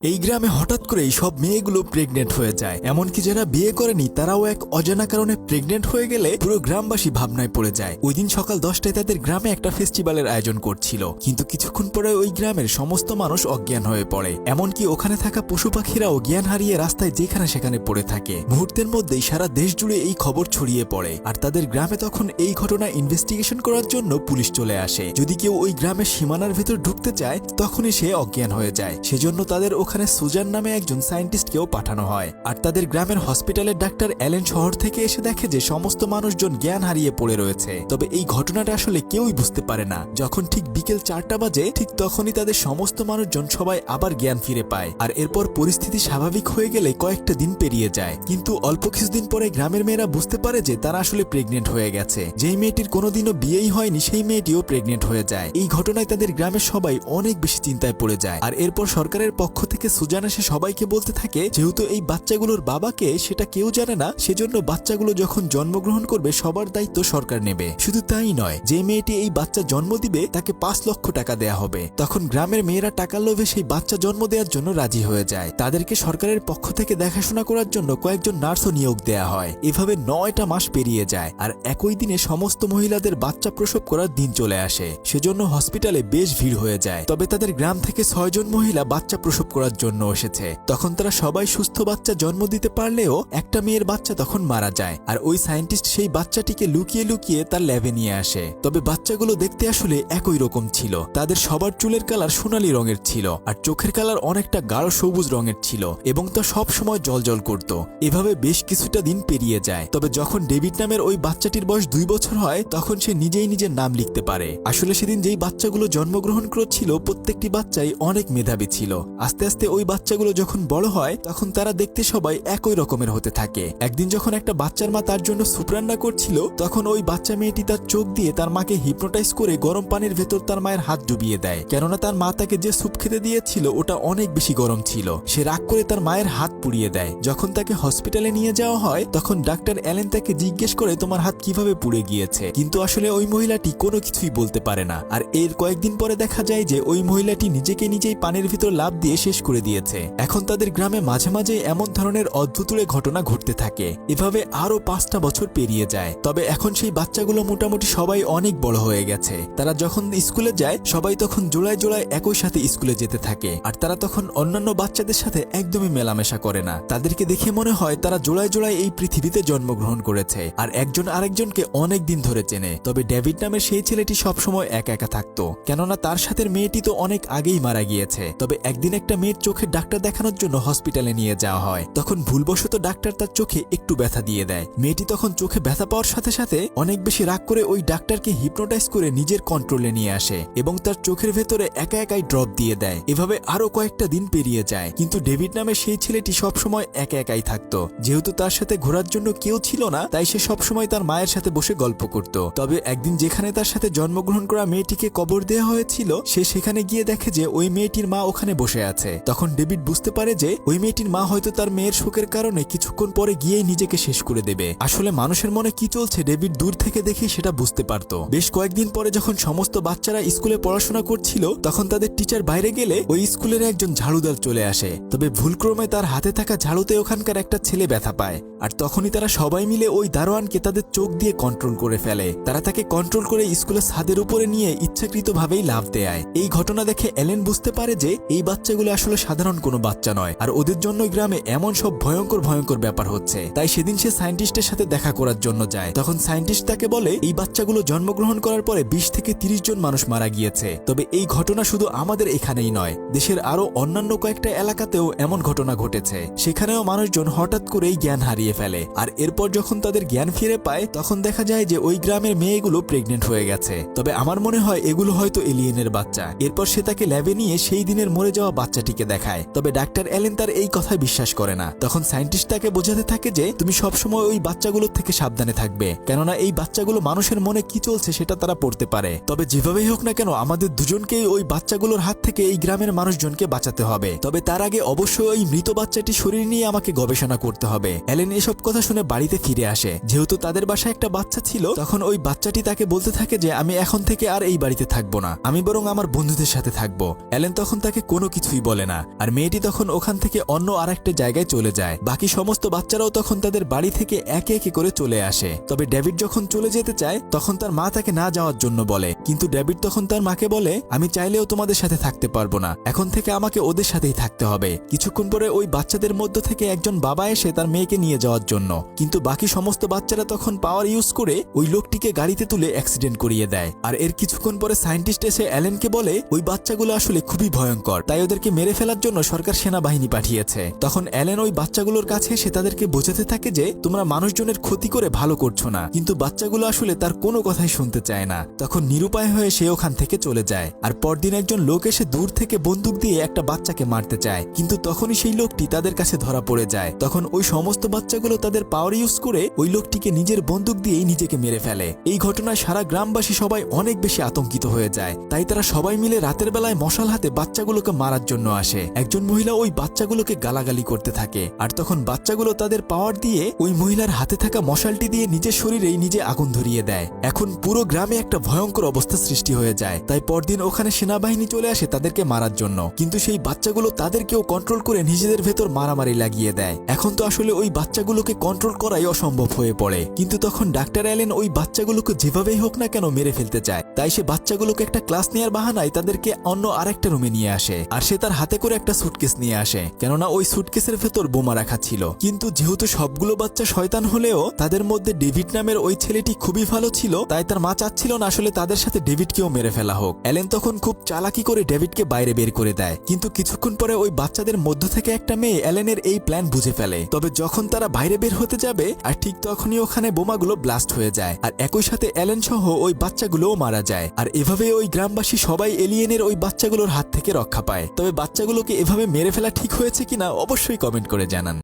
এই গ্রামে হঠাৎ করেই সব মেয়েগুলো প্রেগনেন্ট হয়ে যায়। এমনকি যারা বিয়ে করেনি তারাও এক অজানা কারণে প্রেগনেন্ট হয়ে গেলে পুরো গ্রামবাসী ভাবনায় পড়ে যায়। ওই দিন সকাল 10টায় তাদের গ্রামে একটা ফেস্টিভ্যালের আয়োজন করছিল, কিন্তু কিছুক্ষণ পরে ওই গ্রামের সমস্ত মানুষ অজ্ঞান হয়ে পড়ে। এমনকি ওখানে থাকা পশু পাখিরাও জ্ঞান হারিয়ে রাস্তায় যেখানে সেখানে পড়ে থাকে। মুহূর্তের মধ্যেই সারা দেশ জুড়ে এই খবর ছড়িয়ে পড়ে, আর তাদের গ্রামে তখন এই ঘটনা ইনভেস্টিগেশন করার জন্য পুলিশ চলে আসে। যদি কেউ ওই গ্রামের সীমানার ভেতর ঢুকতে চায় তখনই সে অজ্ঞান হয়ে যায়। সেজন্য তাদের ওখানে সুজান নামে একজন সায়েন্টিস্টকেও পাঠানো হয়। আর তাদের গ্রামের হসপিটালের ডাক্তার অ্যালেন শহর থেকে এসে দেখে যে সমস্ত মানুষজন জ্ঞান হারিয়ে পড়ে রয়েছে। তবে এই ঘটনাটা আসলে কেউই বুঝতে পারে না। যখন ঠিক বিকেল 4টা বাজে ঠিক তখনই তাদের সমস্ত মানুষজন সবাই আবার জ্ঞান ফিরে পায়। আর এরপর পরিস্থিতি স্বাভাবিক হয়ে গেলে কয়েকটা দিন পেরিয়ে যায়। কিন্তু অল্প কিছুদিন পরে গ্রামের মেয়েরা বুঝতে পারে যে তারা আসলে প্রেগনেন্ট হয়ে গেছে। যেই মেয়েটির কোনোদিনও বিয়েই হয়নি সেই মেয়েটিও প্রেগনেন্ট হয়ে যায়। এই ঘটনায় তাদের গ্রামের সবাই অনেক বেশি চিন্তায় পড়ে যায়। আর এরপর সরকারের পক্ষ থেকে সুজান এসে সবাইকে বলতে থাকে যেহেতু এই বাচ্চাগুলোর বাবাকে সেটা কেউ জানে না, সেজন্য বাচ্চাগুলো যখন জন্মগ্রহণ করবে সবার দায়িত্ব সরকার নেবে। শুধু তাই নয়, যে মেয়েটি এই বাচ্চা জন্ম দিবে তাকে 5 লক্ষ টাকা দেয়া হবে। তখন গ্রামের মেয়েরা টাকার লোভে সেই বাচ্চা জন্ম দেওয়ার জন্য রাজি হয়ে যায়। তাদেরকে সরকারের পক্ষ থেকে দেখাশোনা করার জন্য কয়েকজন নার্সও নিয়োগ দেয়া হয়। এভাবে 9টা মাস পেরিয়ে যায়। আর একই দিনে সমস্ত মহিলাদের বাচ্চা প্রসব করার দিন চলে আসে। সেজন্য হসপিটালে বেশ ভিড় হয়ে যায়। তবে তাদের গ্রাম থেকে 6 জন মহিলা বাচ্চা প্রসব করার জন্য এসেছে। তখন তারা সবাই সুস্থ বাচ্চা জন্ম দিতে পারলেও একটা মেয়ের বাচ্চা তখন মারা যায়। আর ওই সায়েন্টিস্ট সেই বাচ্চাটিকে লুকিয়ে লুকিয়ে তার ল্যাবে নিয়ে আসে। তবে বাচ্চাগুলো দেখতে আসলে একই রকম ছিল। তাদের সবার চুলের কালার সোনালী রঙের ছিল, আর চোখের কালার অনেকটা গাঢ় সবুজ রঙের ছিল, এবং তা সব সময় জলজল করত। এভাবে বেশ কিছুটা দিন পেরিয়ে যায়। তবে যখন ডেভিড নামের ওই বাচ্চাটির বয়স 2 বছর হয় তখন সে নিজেই নিজের নাম লিখতে পারে। আসলে সেদিন যেই বাচ্চাগুলো জন্মগ্রহণ করছিল প্রত্যেকটি বাচ্চাই অনেক মেধাবী ছিল। আস্তে আস্তে ওই বাচ্চাগুলো যখন বড় হয় তখন তারা দেখতে সবাই একই রকমের হতে থাকে। একদিন যখন একটা বাচ্চার মা তার জন্য স্যুপ রান্না করছিল তখন ওই বাচ্চা মেয়েটি তার চোখ দিয়ে তার মাকে হিপনোটাইজ করে গরম পানির ভেতর তার মায়ের হাত ডুবিয়ে দেয়। কেননা তার মা তাকে যে স্যুপ খেতে দিয়েছিল ওটা অনেক বেশি গরম ছিল। সে রাগ করে তার মায়ের হাত পুড়িয়ে দেয়। যখন তাকে হসপিটালে নিয়ে যাওয়া হয় তখন ডাক্তার অ্যালেন তাকে জিজ্ঞেস করে তোমার হাত কিভাবে পুড়ে গিয়েছে, কিন্তু আসলে ওই মহিলাটি কোনো কিছুই বলতে পারে না। আর এর কয়েকদিন পরে দেখা যায় যে ওই মহিলাটি নিজেকে নিজেই পানির ভিতর লাফ দিয়ে শেষ করে দিয়েছে। এখন তাদের গ্রামে মাঝে মাঝে এমন ধরনের অদ্ভুতুড়ে ঘটনা ঘটতে থাকে। এভাবে আরো 5টা বছর পেরিয়ে যায়। তবে এখন সেই বাচ্চাগুলো মোটামুটি সবাই অনেক বড় হয়ে গেছে। তারা যখন স্কুলে যায় সবাই তখন জোড়ায় জোড়ায় একই সাথে স্কুলে যেতে থাকে। আর তারা তখন অন্যান্য বাচ্চাদের সাথে একদমই মেলামেশা করে না। তাদেরকে দেখে মনে হয় তারা জোড়ায় জোড়ায় এই পৃথিবীতে জন্মগ্রহণ করেছে আর একজন আরেকজনকে অনেক দিন ধরে চেনে। তবে ডেভিড নামের সেই ছেলেটি সবসময় একা একা থাকতো, কেননা তার সাথে মেয়েটি তো অনেক আগেই মারা গিয়েছে। তবে একদিন একটা মেয়ের চোখের ডাক্তার দেখানোর জন্য হসপিটালে নিয়ে যাওয়া হয়। তখন ভুলবশত ডাক্তার তার চোখে একটু ব্যথা দিয়ে দেয়। মেয়েটি তখন চোখে ব্যথা পাওয়ার সাথে সাথে অনেক বেশি রাগ করে ওই ডাক্তারকে হিপনোটাইজ করে নিজের কন্ট্রোলে নিয়ে আসে এবং তার চোখের ভেতরে একা একাই ড্রপ দিয়ে দেয়। এভাবে আরো কয়েকটা দিন পেরিয়ে যায়। কিন্তু ডেভিড নামের সেই ছেলেটি সবসময় একা একাই থাকতো। যেহেতু তার সাথে ঘোরার জন্য কেউ ছিল না তাই সে সবসময় তার মায়ের সাথে বসে গল্প করত। তবে একদিন যেখানে তার সাথে জন্মগ্রহণ করা মেয়েটিকে কবর দেওয়া হয়েছিল সে সেখানে গিয়ে দেখে যে ওই মেয়েটির মা ওখানে বসে আছে। তখন ডেভিড বুঝতে পারে যে ওই মেয়েটির মা হয়তো তার মেয়ের শোকের কারণে কিছুক্ষণ পরে গিয়েই নিজেকে শেষ করে দেবে। আসলে মানুষের মনে কি চলছে ডেভিড দূর থেকে দেখে সেটা বুঝতে পারত। বেশ কয়েকদিন পরে যখন সমস্ত বাচ্চারা স্কুলে পড়াশোনা করছিল তখন তাদের টিচার বাইরে গেলে ওই স্কুলের একজন ঝাড়ুদার চলে আসে। তবে ভুলক্রমে তার হাতে থাকা ঝাড়ুতে ওখানকার একটা ছেলে ব্যথা পায়। আর তখনই তারা সবাই মিলে ওই দারোয়ানকে তাদের চোখ দিয়ে কন্ট্রোল করে ফেলে। তারা তাকে কন্ট্রোল করে স্কুলের ছাদের উপরে নিয়ে ইচ্ছাকৃতভাবেই লাফ দেয়। এই ঘটনা দেখে অ্যালেন বুঝতে পারে যে এই বাচ্চাগুলো আসলে সাধারণ কোনো বাচ্চা নয়, আর ওদের জন্য গ্রামে এমন সব ভয়ঙ্কর ভয়ঙ্কর ব্যাপার হচ্ছে। তাই সেদিন সে সায়েন্টিস্টের সাথে দেখা করার জন্য যায়। তখন সায়েন্টিস্ট তাকে বলে এই বাচ্চাগুলো জন্মগ্রহণ করার পরে 20 থেকে 30 জন মানুষ মারা গিয়েছে। তবে এই ঘটনা শুধু আমাদের এখানেই নয়, দেশের আরো অন্যান্য কয়েকটা এলাকাতেও এমন ঘটনা ঘটেছে। সেখানেও মানুষজন হঠাৎ করেই জ্ঞান হারিয়ে ফেলে। আর এরপর যখন তাদের জ্ঞান ফিরে পায় তখন দেখা যায় যে ওই গ্রামের মেয়েগুলো প্রেগনেন্ট হয়ে গেছে। তবে আমার মনে হয় এগুলো হয়তো এলিয়েনের বাচ্চা। এরপর সে তাকে ল্যাবে নিয়ে সেই দিনের মরে যাওয়া বাচ্চাটিকে দেখায়। তবে ডাক্তার অ্যালেন তার এই কথায় বিশ্বাস করে না। তখন সায়েন্টিস্ট তাকে বোঝাতে থাকে যে তুমি সবসময় ওই বাচ্চাগুলোর থেকে সাবধানে থাকবে, কেননা এই বাচ্চাগুলো মানুষের মনে কি চলছে সেটা তারা পড়তে পারে। তবে যেভাবেই হোক না কেন আমাদের দুজনকেই ওই বাচ্চাগুলোর হাত থেকে এই গ্রামের মানুষজনকে বাঁচাতে হবে। তবে তার আগে অবশ্যই ওই মৃত বাচ্চাটি শরীর নিয়ে আমাকে গবেষণা করতে হবে। অ্যালেন এসব কথা শুনে বাড়িতে ফিরে আসে। যেহেতু তাদের বাসায় একটা বাচ্চা ছিল তখন ওই বাচ্চাটি তাকে বলতে থাকে যে আমি এখন থেকে আর এই বাড়িতে থাকবো না, আমি বরং আমার বন্ধুদের সাথে থাকবো। অ্যালেন তখন তাকে কোনো কিছুই বলে না। না। আর মেয়েটি তখন ওখান থেকে অন্য আরেকটা জায়গায় চলে যায়। বাকি সমস্ত বাচ্চারাও তখন তাদের বাড়ি থেকে একে একে করে চলে আসে। তবে ডেভিড যখন চলে যেতে চায় তখন তার মা তাকে না যাওয়ার জন্য বলে, কিন্তু ডেভিড তখন তার মাকে বলে, আমি চাইলেও তোমাদের সাথে থাকতে পারবো না, এখন থেকে আমাকে ওদের সাথেই থাকতে হবে। কিছুক্ষণ পরে ওই বাচ্চাদের মধ্য থেকে একজন বাবা এসে তার মেয়েকে নিয়ে যাওয়ার জন্য, কিন্তু বাকি সমস্ত বাচ্চারা তখন পাওয়ার ইউজ করে ওই লোকটিকে গাড়িতে তুলে অ্যাক্সিডেন্ট করিয়ে দেয়। আর এর কিছুক্ষণ পরে সায়েন্টিস্ট এসে অ্যালেনকে বলে ওই বাচ্চাগুলো আসলে খুবই ভয়ঙ্কর, তাই ওদেরকে মেরে ফেলার জন্য সরকার সেনাবাহিনী পাঠিয়েছে। তখন অ্যালেন ওই বাচ্চাগুলোর কাছে এসে তাদেরকে বোঝাতে থাকে যে তোমরা মানুষজনের ক্ষতি করে ভালো করছো না, কিন্তু বাচ্চাগুলো আসলে তার কোনো কথাই শুনতে চায় না। তখন নিরুপায় হয়ে সে ওখান থেকে চলে যায়। আর পরদিন একজন লোক এসে দূর থেকে বন্দুক দিয়ে একটা বাচ্চাকে মারতে চায়, কিন্তু তখনই সেই লোকটি তাদের কাছে ধরা পড়ে যায়। তখন ওই সমস্ত বাচ্চাগুলো তাদের পাওয়ার ইউজ করে ওই লোকটিকে নিজের বন্দুক দিয়েই নিজেকে মেরে ফেলে। এই ঘটনায় সারা গ্রামবাসী সবাই অনেক বেশি আতঙ্কিত হয়ে যায়। তাই তারা সবাই মিলে রাতের বেলায় মশাল হাতে বাচ্চাগুলোকে মারার জন্য আসে। একজন মহিলা ওই বাচ্চাগুলোকে গালাগালি করতে থাকে, আর তখন বাচ্চাগুলো তাদের পাওয়ার দিয়ে ওই মহিলার হাতে থাকা মশালটি দিয়ে নিজের শরীরেই নিজে আগুন ধরিয়ে দেয়। এখন পুরো গ্রামে একটা ভয়ঙ্কর অবস্থা সৃষ্টি হয়ে যায়। তাই পরদিন ওখানে সেনাবাহিনী চলে আসে তাদেরকে মারার জন্য, কিন্তু সেই বাচ্চাগুলো তাদেরকেও কন্ট্রোল করে নিজেদের ভেতর মারামারি লাগিয়ে দেয়। এখন তো আসলে ওই বাচ্চাগুলোকে কন্ট্রোল করাই অসম্ভব হয়ে পড়ে, কিন্তু তখন ডাক্তার অ্যালেন ওই বাচ্চাগুলোকে যেভাবেই হোক না কেন মেরে ফেলতে চায়। তাই সে বাচ্চাগুলোকে একটা ক্লাস নেওয়ার বাহানায় তাদেরকে অন্য আরেকটা রুমে নিয়ে আসে, আর সে তার হাতে করে একটা সুটকেস নিয়ে আসে, কেননা ওই সুটকেসের ভেতর বোমা রাখা ছিল। কিন্তু যেহেতু সবগুলো বাচ্চা শয়তান হলেও তাদের মধ্যে ডেভিড নামের ওই ছেলেটি খুবই ভালো ছিল, তাই তার মা চাচ্ছিল না আসলে তাদের সাথে ডেভিডকেও মেরে ফেলা হোক। অ্যালেন তখন খুব চালাকি করে ডেভিডকে বাইরে বের করে দেয়, কিন্তু কিছুক্ষণ পরে ওই বাচ্চাদের মধ্য থেকে একটা মেয়ে অ্যালেনের এই প্ল্যান বুঝে ফেলে। তবে যখন তারা বাইরে বের হতে যাবে আর ঠিক তখনই ওখানে বোমাগুলো ব্লাস্ট হয়ে যায়, আর একই সাথে অ্যালেন সহ ওই বাচ্চাগুলোও মারা যায়। আর এভাবে ওই গ্রামবাসী সবাই এলিয়েনের ওই বাচ্চাগুলোর হাত থেকে রক্ষা পায়। তবে বাচ্চাগুলোকে এভাবে মেরে ফেলা ঠিক হয়েছে কিনা অবশ্যই কমেন্ট করে জানান।